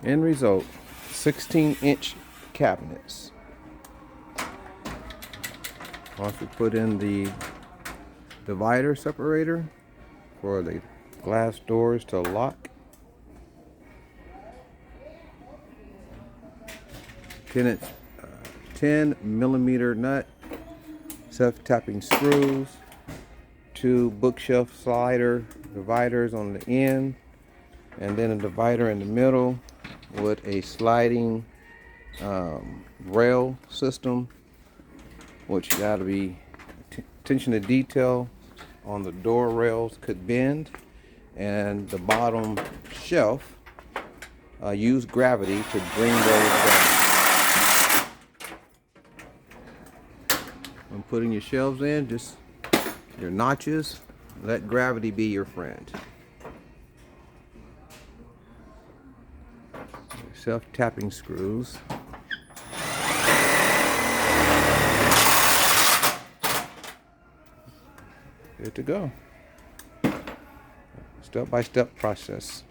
End result, 16-inch cabinets. Once we put in the divider separator for the glass doors to lock, 10 millimeter nut, self-tapping screws, 2 bookshelf slider dividers on the end, and then a divider in the middle with a sliding rail system, which got to be attention to detail on the door rails could bend, and the bottom shelf use gravity to bring those down. When putting your shelves in, just your notches, let gravity be your friend. Self-tapping screws. Good to go. Step-by-step process.